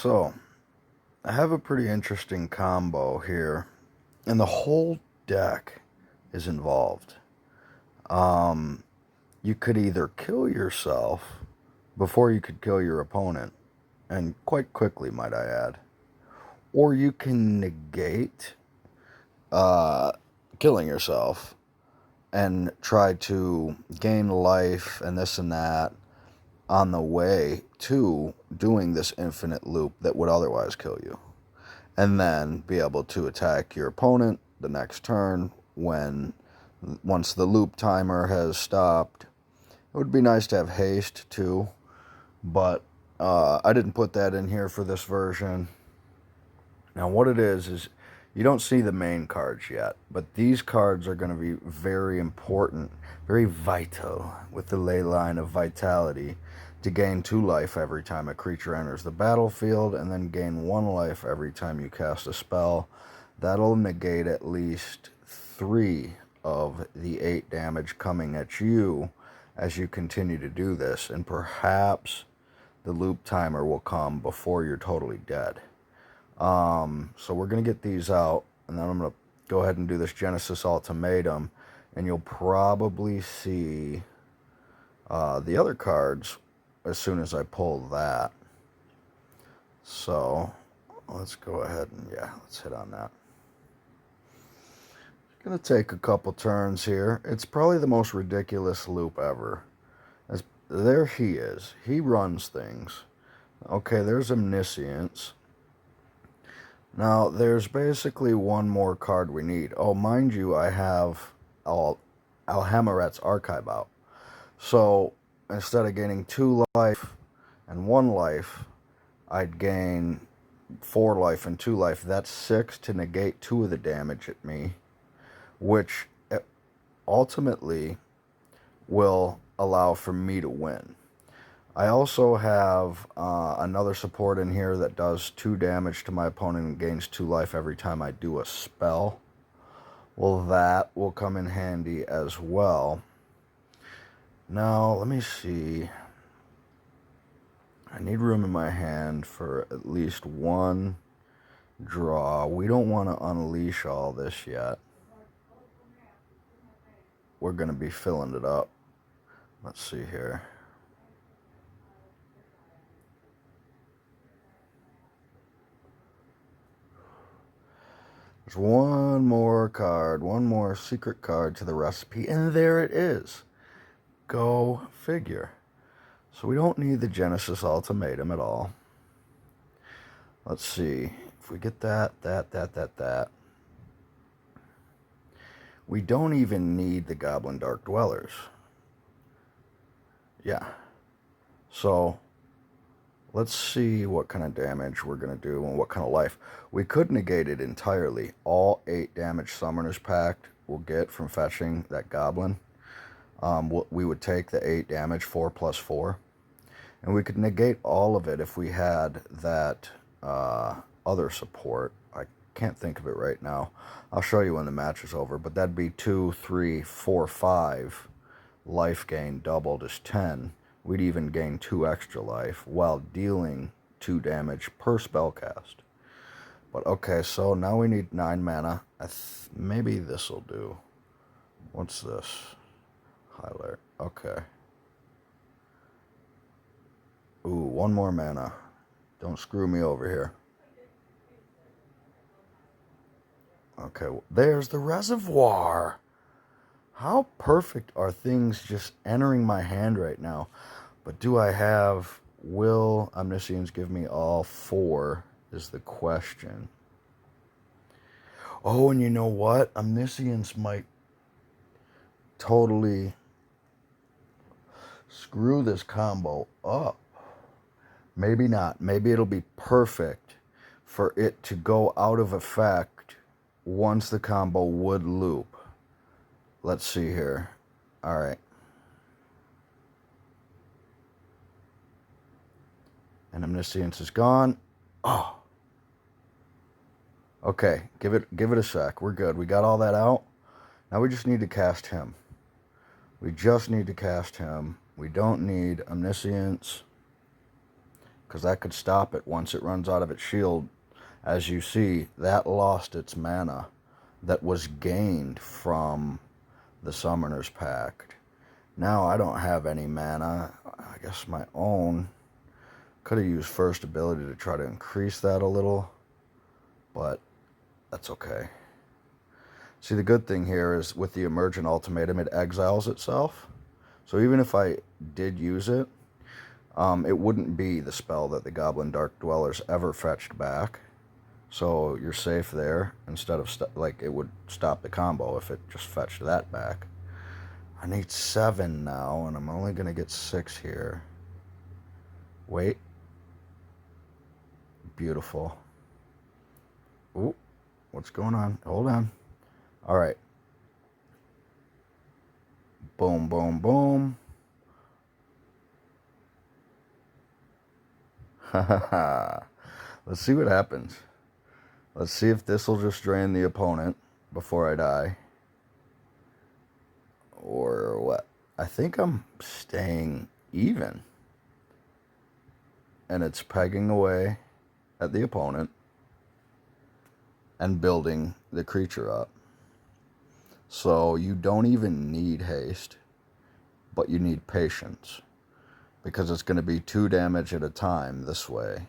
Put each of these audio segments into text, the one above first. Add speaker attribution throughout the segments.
Speaker 1: So, I have a pretty interesting combo here, and the whole deck is involved. Um, you could either kill yourself before you could kill your opponent, and quite quickly, might I add, or you can negate uh, killing yourself and try to gain life and this and that on the way to doing this infinite loop that would otherwise kill you. And then be able to attack your opponent the next turn once the loop timer has stopped. It would be nice to have haste too, but I didn't put that in here for this version. Now what it is you don't see the main cards yet, but these cards are going to be very important, very vital, with the ley line of vitality, to gain 2 life every time a creature enters the battlefield, and then gain 1 life every time you cast a spell. That'll negate at least 3 of the 8 damage coming at you as you continue to do this, and perhaps the loop timer will come before you're totally dead. So we're going to get these out, and then I'm going to go ahead and do this Genesis Ultimatum, and you'll probably see the other cards as soon as I pull that. So let's go ahead and, let's hit on that. It's going to take a couple turns here. It's probably the most ridiculous loop ever. There he is. He runs things. Okay, there's Omniscience. Now, there's basically one more card we need. Oh, mind you, I have Alhamaret's Archive out. So, instead of gaining 2 life and 1 life, I'd gain 4 life and 2 life. That's 6 to negate 2 of the damage at me, which ultimately will allow for me to win. I also have another support in here that does 2 damage to my opponent and gains 2 life every time I do a spell. Well, that will come in handy as well. Now, let me see. I need room in my hand for at least 1 draw. We don't want to unleash all this yet. We're going to be filling it up. Let's see here. There's one more card, one more secret card to the recipe, and there it is. Go figure. So we don't need the Genesis Ultimatum at all. Let's see. If we get that. We don't even need the Goblin Dark Dwellers. Yeah. So let's see what kind of damage we're going to do and what kind of life. We could negate it entirely. All 8 damage Summoner's Pact will get from fetching that goblin. We would take the 8 damage, 4 plus 4. And we could negate all of it if we had that other support. I can't think of it right now. I'll show you when the match is over. But that'd be 2, 3, 4, 5. Life gain doubled is 10. We'd even gain 2 extra life while dealing 2 damage per spell cast. But okay, so now we need 9 mana. Maybe this will do. What's this? Highlight. Okay. Ooh, 1 more mana. Don't screw me over here. Okay, there's the Reservoir. How perfect are things just entering my hand right now? But do I have... Will Omniscience give me all 4 is the question. Oh, and you know what? Omniscience might totally screw this combo up. Maybe not. Maybe it'll be perfect for it to go out of effect once the combo would loop. Let's see here. All right. And Omniscience is gone. Oh. Okay, give it a sec. We're good. We got all that out. Now we just need to cast him. We just need to cast him. We don't need Omniscience. because that could stop it once it runs out of its shield. As you see, that lost its mana that was gained from the Summoner's Pact. Now I don't have any mana. I guess my own. Could have used first ability to try to increase that a little, but that's okay. See, the good thing here is with the Emergent Ultimatum, it exiles itself. So even if I did use it, it wouldn't be the spell that the Goblin Dark Dwellers ever fetched back. So you're safe there. Instead of, like, it would stop the combo if it just fetched that back. I need 7 now, and I'm only going to get 6 here. Wait. Beautiful. Ooh, what's going on? Hold on. All right. Boom, boom, boom. Let's see what happens. Let's see if this will just drain the opponent before I die. Or what? I think I'm staying even. And it's pegging away at the opponent and building the creature up. So you don't even need haste, but you need patience, because it's going to be 2 damage at a time this way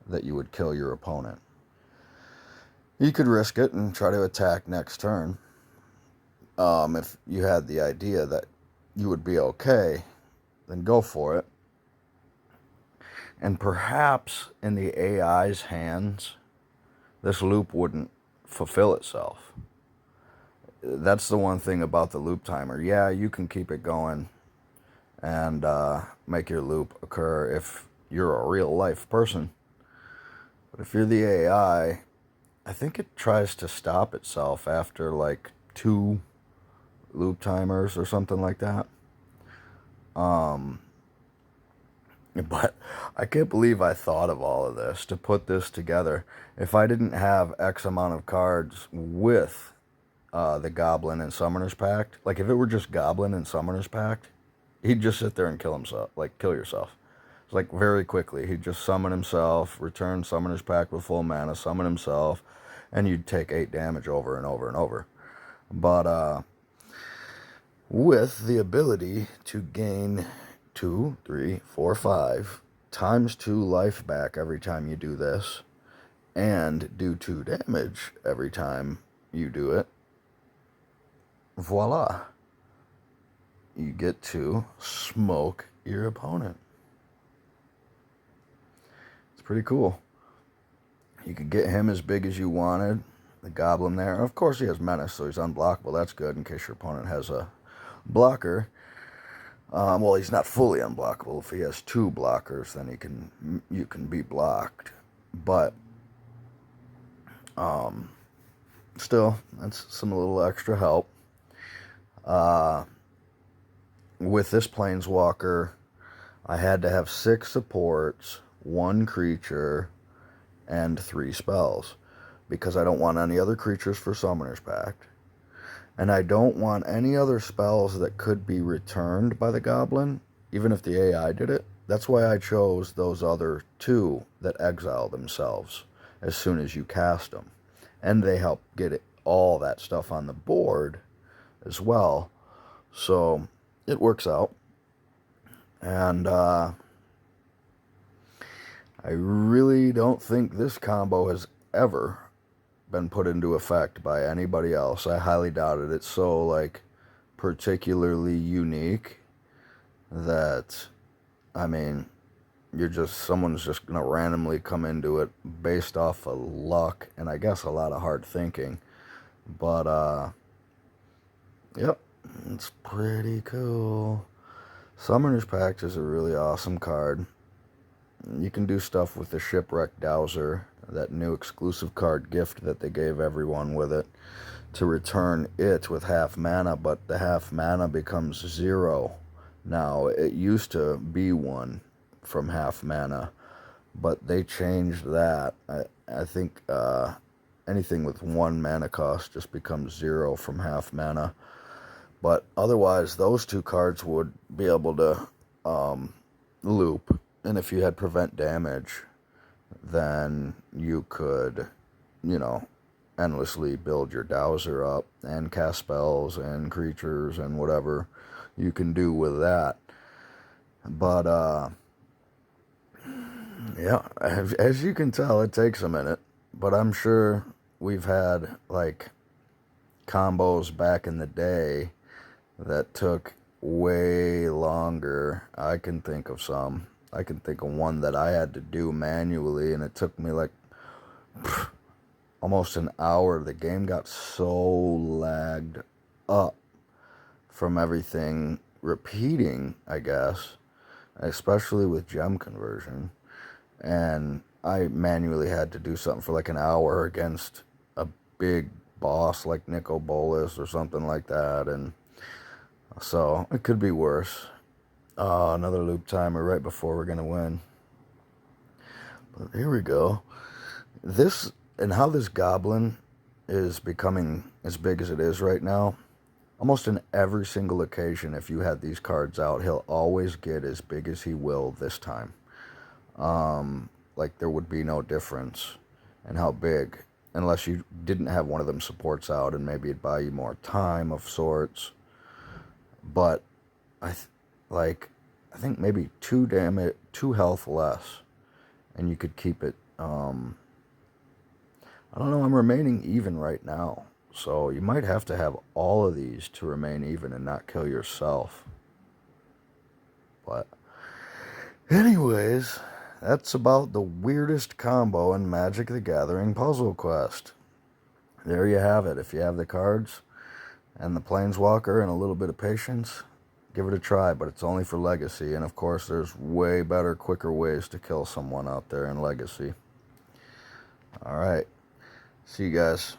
Speaker 1: that you would kill your opponent. You could risk it and try to attack next turn. If you had the idea that you would be okay, then go for it. And perhaps in the AI's hands, this loop wouldn't fulfill itself. That's the one thing about the loop timer. Yeah, you can keep it going and make your loop occur if you're a real life person. But if you're the AI, I think it tries to stop itself after like 2 loop timers or something like that. But I can't believe I thought of all of this to put this together. If I didn't have X amount of cards with the Goblin and Summoner's Pact, like if it were just Goblin and Summoner's Pact, he'd just sit there and kill himself, like kill yourself. It's like very quickly. He'd just summon himself, return Summoner's Pact with full mana, summon himself, and you'd take 8 damage over and over and over. But with the ability to gain 2, 3, 4, 5 times 2 life back every time you do this, and do 2 damage every time you do it, voila. You get to smoke your opponent. It's pretty cool. You could get him as big as you wanted, the Goblin there. Of course he has Menace, so he's unblockable. That's good in case your opponent has a blocker. Well, he's not fully unblockable. If he has 2 blockers, then you can be blocked. But still, that's some little extra help. With this Planeswalker, I had to have 6 supports, 1 creature, and 3 spells, because I don't want any other creatures for Summoner's Pact. And I don't want any other spells that could be returned by the Goblin, even if the AI did it. That's why I chose those other 2 that exile themselves as soon as you cast them. And they help get all that stuff on the board as well. So it works out. And I really don't think this combo has ever been put into effect by anybody else. I highly doubt it. It's so, like, particularly unique that, I mean, someone's just gonna randomly come into it based off of luck and I guess a lot of hard thinking. But yep, it's pretty cool. Summoner's Pact is a really awesome card. You can do stuff with the Shipwreck Dowser, that new exclusive card gift that they gave everyone with it, to return it with half mana, but the half mana becomes 0 now. It used to be 1 from half mana, but they changed that. I think anything with 1 mana cost just becomes 0 from half mana. But otherwise, those 2 cards would be able to loop And if you had prevent damage, then you could, you know, endlessly build your dowser up and cast spells and creatures and whatever you can do with that. But yeah, as you can tell, it takes a minute. But I'm sure we've had like combos back in the day that took way longer. I can think of some. I can think of one that I had to do manually, and it took me like almost an hour. The game got so lagged up from everything repeating, I guess, especially with gem conversion. And I manually had to do something for like an hour against a big boss like Nico Bolas or something like that. And so it could be worse. Another loop timer right before we're going to win. But here we go. This, and how this goblin is becoming as big as it is right now, almost in every single occasion, if you had these cards out, he'll always get as big as he will this time. Like there would be no difference in how big, unless you didn't have one of them supports out, and maybe it'd buy you more time of sorts. But I think maybe 2 health less, and you could keep it. I don't know. I'm remaining even right now, so you might have to have all of these to remain even and not kill yourself. But anyways, that's about the weirdest combo in Magic the Gathering Puzzle Quest. There you have it. If you have the cards and the Planeswalker and a little bit of patience, give it a try, but it's only for Legacy. And of course, there's way better, quicker ways to kill someone out there in Legacy. All right. See you guys.